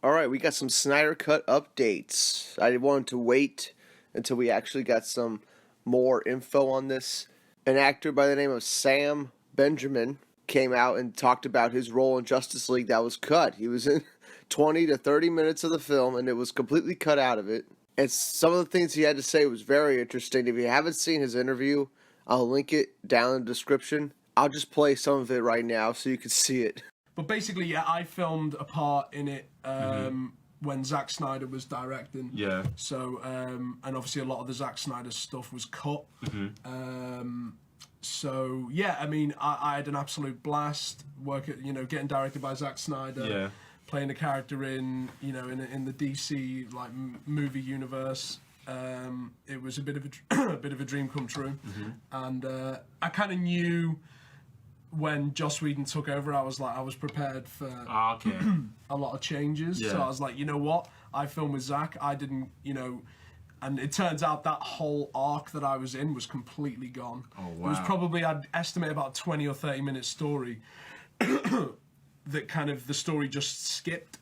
All right, we got some Snyder Cut updates. I wanted to wait until we actually got some more info on this. An actor by the name of Sam Benjamin came out and talked about his role in Justice League that was cut. He was in 20 to 30 minutes of the film, and it was completely cut out of it. And some of the things he had to say was very interesting. If you haven't seen his interview, I'll link it down in the description. I'll just play some of it right now so you can see it. But basically, yeah, I filmed a part in it when Zack Snyder was directing. Yeah. So, and obviously a lot of the Zack Snyder stuff was cut. So, yeah, I mean, I had an absolute blast getting directed by Zack Snyder. Yeah. Playing a character in the DC movie universe. It was a bit of a dream come true, and I kind of knew when Joss Whedon took over. I was prepared for a lot of changes. Yeah. So I was like, you know what? I filmed with Zack. I didn't, and it turns out that whole arc that I was in was completely gone. Oh wow! It was probably, I'd estimate, about 20 or 30 minute story. That kind of the story just skipped,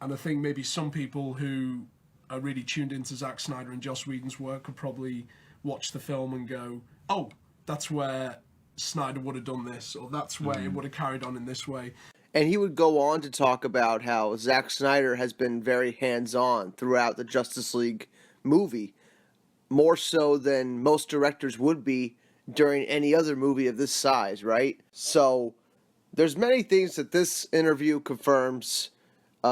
and I think maybe some people who are really tuned into Zack Snyder and Joss Whedon's work could probably watch the film and go, "Oh, that's where Snyder would have done this, or that's where it would have carried on in this way." And he would go on to talk about how Zack Snyder has been very hands-on throughout the Justice League movie, more so than most directors would be during any other movie of this size, right? So there's many things that this interview confirms,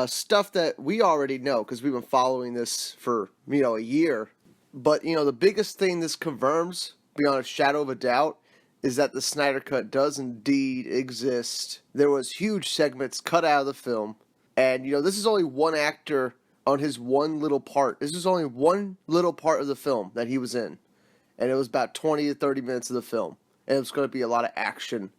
stuff that we already know because we've been following this for, a year. But, the biggest thing this confirms, beyond a shadow of a doubt, is that the Snyder Cut does indeed exist. There was huge segments cut out of the film. And, this is only one actor on his one little part. This is only one little part of the film that he was in. And it was about 20 to 30 minutes of the film. And it was going to be a lot of action,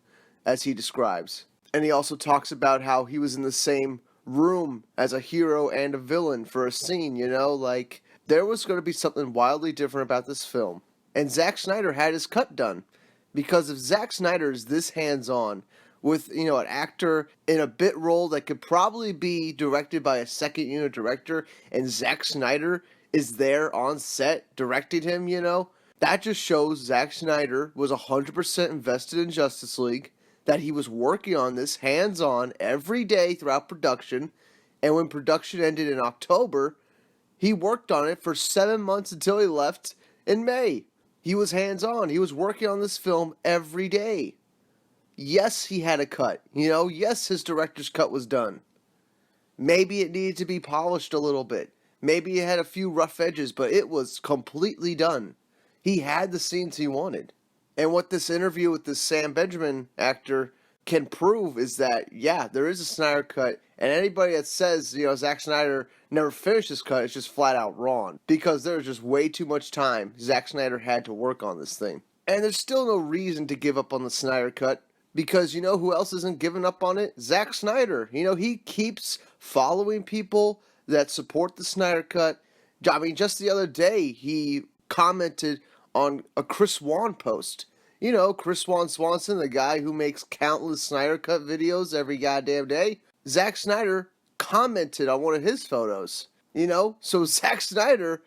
as he describes. And he also talks about how he was in the same room as a hero and a villain for a scene, there was going to be something wildly different about this film. And Zack Snyder had his cut done. Because if Zack Snyder is this hands-on with, an actor in a bit role that could probably be directed by a second unit director, and Zack Snyder is there on set directing him, that just shows Zack Snyder was 100% invested in Justice League, that he was working on this hands-on every day throughout production, and when production ended in October, he worked on it for 7 months until he left in May. He was hands-on. He was working on this film every day. Yes, he had a cut. Yes, his director's cut was done. Maybe it needed to be polished a little bit. Maybe it had a few rough edges, but it was completely done. He had the scenes he wanted. And what this interview with this Sam Benjamin actor can prove is that, yeah, there is a Snyder Cut, and anybody that says, Zack Snyder never finished his cut is just flat out wrong, because there's just way too much time Zack Snyder had to work on this thing. And there's still no reason to give up on the Snyder Cut, because who else isn't giving up on it? Zack Snyder. He keeps following people that support the Snyder Cut. I mean, just the other day, he commented on a Chris Wan post. Chris Wan Swanson, the guy who makes countless Snyder Cut videos every goddamn day. Zack Snyder commented on one of his photos. So Zack Snyder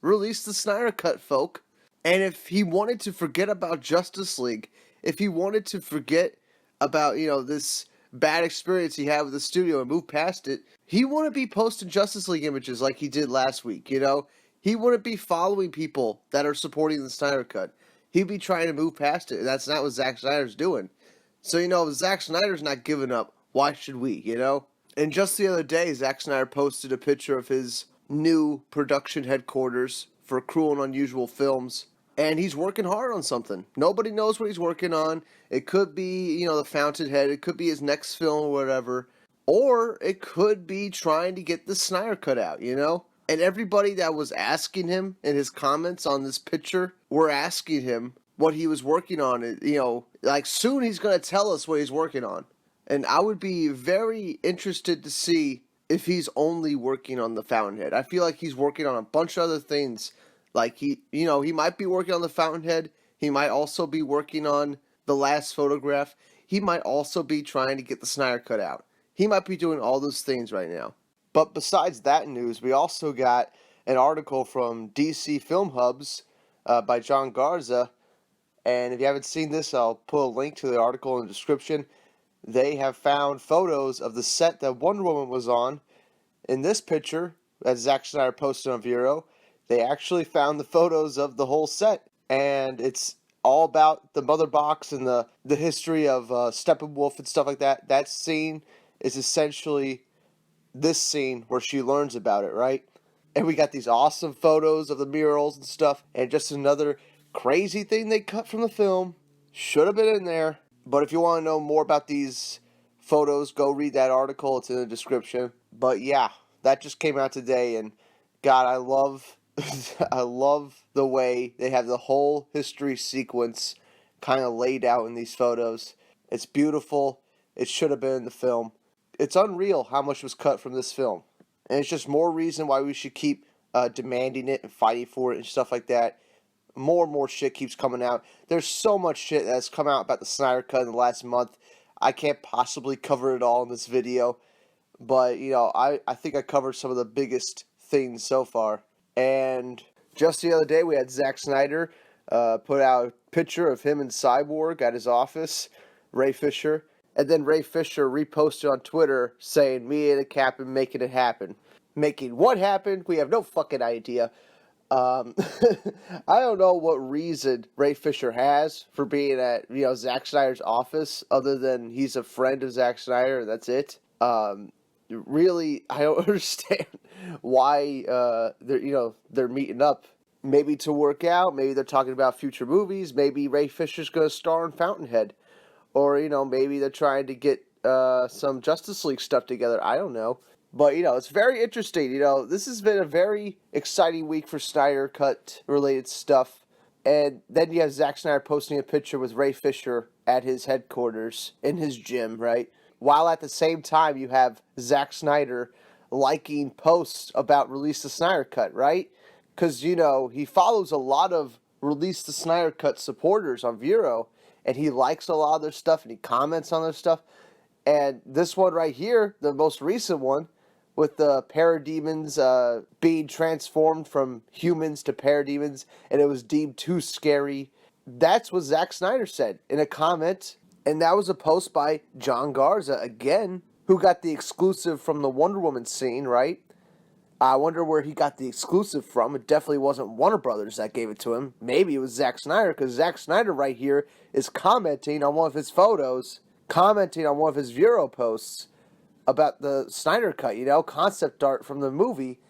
released the Snyder Cut, folk. And if he wanted to forget about Justice League, if he wanted to forget about, this bad experience he had with the studio and move past it, he wouldn't be posting Justice League images like he did last week, He wouldn't be following people that are supporting the Snyder Cut. He'd be trying to move past it. That's not what Zack Snyder's doing. So, if Zack Snyder's not giving up, why should we, And just the other day, Zack Snyder posted a picture of his new production headquarters for Cruel and Unusual Films. And he's working hard on something. Nobody knows what he's working on. It could be, the Fountainhead. It could be his next film or whatever. Or it could be trying to get the Snyder Cut out, And everybody that was asking him in his comments on this picture were asking him what he was working on. Soon he's going to tell us what he's working on. And I would be very interested to see if he's only working on the Fountainhead. I feel like he's working on a bunch of other things. He might be working on the Fountainhead. He might also be working on The Last Photograph. He might also be trying to get the Snyder Cut out. he might be doing all those things right now. But besides that news, we also got an article from DC Film Hubs by John Garza. And if you haven't seen this, I'll put a link to the article in the description. They have found photos of the set that Wonder Woman was on. In this picture, that Zack Snyder posted on Vero, they actually found the photos of the whole set. And it's all about the mother box and the history of Steppenwolf and stuff like that. That scene is essentially this scene where she learns about it, right? And we got these awesome photos of the murals and stuff. And just another crazy thing they cut from the film. Should have been in there. But if you want to know more about these photos, go read that article. It's in the description. But yeah, that just came out today. And God, I love I love the way they have the whole history sequence kind of laid out in these photos. It's beautiful. It should have been in the film. It's unreal how much was cut from this film. And it's just more reason why we should keep demanding it and fighting for it and stuff like that. More and more shit keeps coming out. There's so much shit that's come out about the Snyder Cut in the last month. I can't possibly cover it all in this video. But, I think I covered some of the biggest things so far. And just the other day, we had Zack Snyder put out a picture of him and Cyborg at his office, Ray Fisher. And then Ray Fisher reposted on Twitter saying, "Me and the Captain making it happen." Making what happen? We have no fucking idea. I don't know what reason Ray Fisher has for being at, Zack Snyder's office, other than he's a friend of Zack Snyder, and that's it. Really, I don't understand why they're meeting up. Maybe to work out, maybe they're talking about future movies, maybe Ray Fisher's going to star in Fountainhead. Or, maybe they're trying to get some Justice League stuff together. I don't know. But, it's very interesting. This has been a very exciting week for Snyder Cut-related stuff. And then you have Zack Snyder posting a picture with Ray Fisher at his headquarters in his gym, right? While at the same time you have Zack Snyder liking posts about Release the Snyder Cut, right? Because, he follows a lot of Release the Snyder Cut supporters on Vero. And he likes a lot of their stuff, and he comments on their stuff. And this one right here, the most recent one, with the parademons being transformed from humans to parademons, and it was deemed too scary. That's what Zack Snyder said in a comment. And that was a post by John Garza, again, who got the exclusive from the Wonder Woman scene, right? I wonder where he got the exclusive from. It definitely wasn't Warner Brothers that gave it to him. Maybe it was Zack Snyder, because Zack Snyder right here is commenting on one of his photos, commenting on one of his Vero posts about the Snyder Cut, concept art from the movie.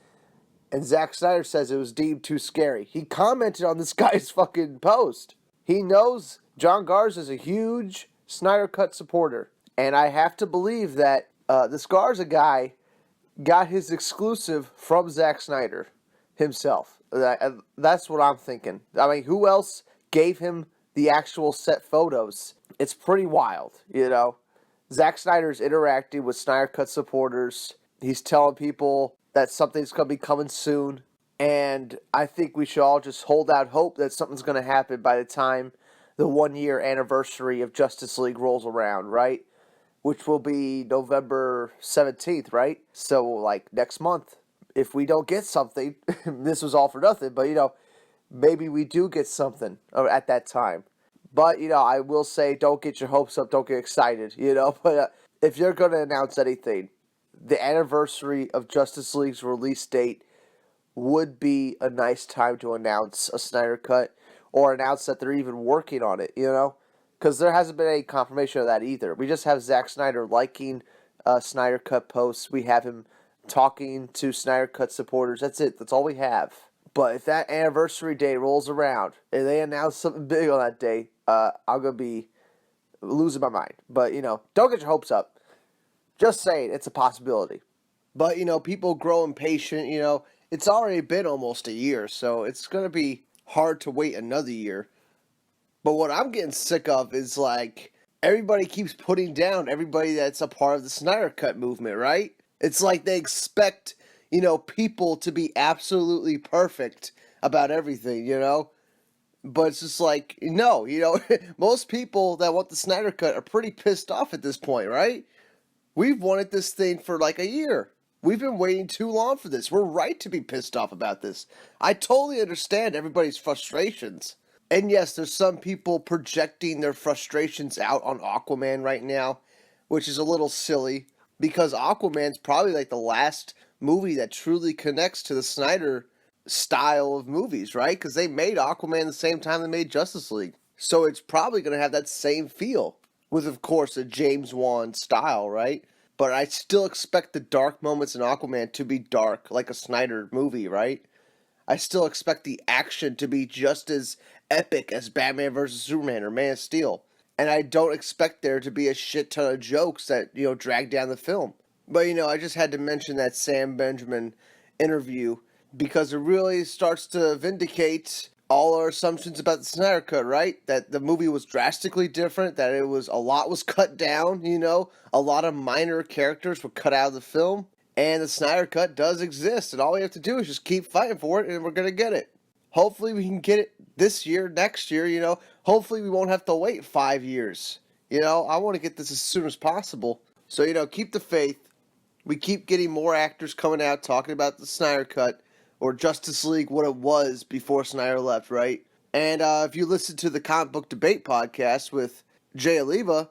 And Zack Snyder says it was deemed too scary. He commented on this guy's fucking post. He knows John Garza is a huge Snyder Cut supporter. And I have to believe that this Garza guy got his exclusive from Zack Snyder himself. That's what I'm thinking. I mean, who else gave him the actual set photos? It's pretty wild, Zack Snyder's interacting with Snyder Cut supporters. He's telling people that something's going to be coming soon. And I think we should all just hold out hope that something's going to happen by the time the 1-year anniversary of Justice League rolls around, right? Which will be November 17th, right? So, next month. If we don't get something, this was all for nothing, but, maybe we do get something at that time. But, I will say, don't get your hopes up, don't get excited, But if you're going to announce anything, the anniversary of Justice League's release date would be a nice time to announce a Snyder Cut, or announce that they're even working on it, Because there hasn't been any confirmation of that either. We just have Zack Snyder liking Snyder Cut posts. We have him talking to Snyder Cut supporters. That's it. That's all we have. But if that anniversary day rolls around and they announce something big on that day, I'm going to be losing my mind. But, don't get your hopes up. Just saying, it's a possibility. But, people grow impatient. It's already been almost a year, so it's going to be hard to wait another year. But what I'm getting sick of is, everybody keeps putting down everybody that's a part of the Snyder Cut movement, right? It's like they expect, people to be absolutely perfect about everything, But it's just no, most people that want the Snyder Cut are pretty pissed off at this point, right? We've wanted this thing for like a year. We've been waiting too long for this. We're right to be pissed off about this. I totally understand everybody's frustrations. And yes, there's some people projecting their frustrations out on Aquaman right now, which is a little silly because Aquaman's probably like the last movie that truly connects to the Snyder style of movies, right? Because they made Aquaman the same time they made Justice League. So it's probably going to have that same feel with, of course, a James Wan style, right? But I still expect the dark moments in Aquaman to be dark, like a Snyder movie, right? I still expect the action to be just as epic as Batman vs. Superman or Man of Steel. And I don't expect there to be a shit ton of jokes that, drag down the film. But, I just had to mention that Sam Benjamin interview because it really starts to vindicate all our assumptions about the Snyder Cut, right? That the movie was drastically different, that a lot was cut down, a lot of minor characters were cut out of the film, and the Snyder Cut does exist, and all we have to do is just keep fighting for it, and we're going to get it. Hopefully we can get it this year, next year, hopefully we won't have to wait 5 years. I want to get this as soon as possible. So, keep the faith. We keep getting more actors coming out talking about the Snyder Cut, or Justice League, what it was before Snyder left, right? And if you listen to the Comic Book Debate podcast with Jay Oliva,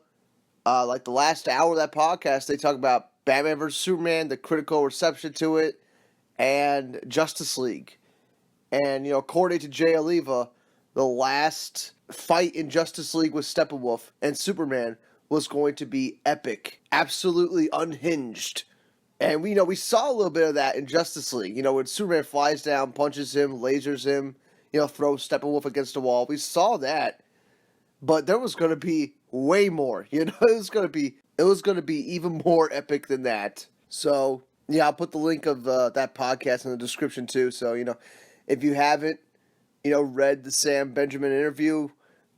like the last hour of that podcast, they talk about Batman vs. Superman, the critical reception to it, and Justice League. And, according to Jay Oliva, the last fight in Justice League with Steppenwolf and Superman was going to be epic, absolutely unhinged. And we saw a little bit of that in Justice League. When Superman flies down, punches him, lasers him, throws Steppenwolf against the wall. We saw that, but there was going to be way more. It was going to be even more epic than that. So yeah, I'll put the link of that podcast in the description too. So if you haven't read the Sam Benjamin interview,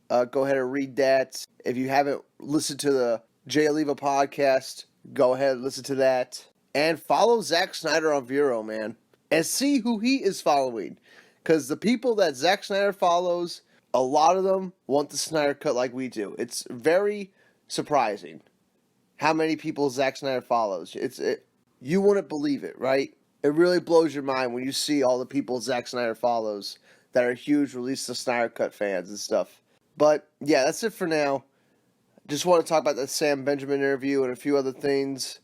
go ahead and read that. If you haven't listened to the Jay Oliva podcast, go ahead and listen to that. And follow Zack Snyder on Vero, man. And see who he is following. Because the people that Zack Snyder follows, a lot of them want the Snyder Cut like we do. It's very surprising how many people Zack Snyder follows. You wouldn't believe it, right? It really blows your mind when you see all the people Zack Snyder follows that are huge Release the Snyder Cut fans and stuff. But yeah, that's it for now. Just want to talk about the Sam Benjamin interview and a few other things.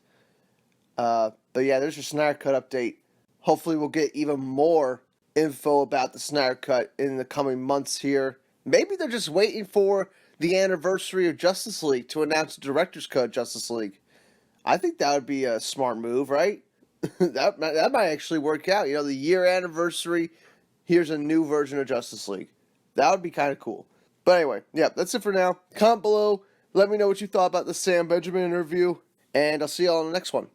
But yeah, there's your Snyder Cut update. Hopefully we'll get even more info about the Snyder Cut in the coming months here. Maybe they're just waiting for the anniversary of Justice League to announce the Director's Cut of Justice League. I think that would be a smart move, right? that might actually work out. The year anniversary, here's a new version of Justice League. That would be kind of cool. But anyway, yeah, that's it for now. Comment below. Let me know what you thought about the Sam Benjamin interview. And I'll see y'all on the next one.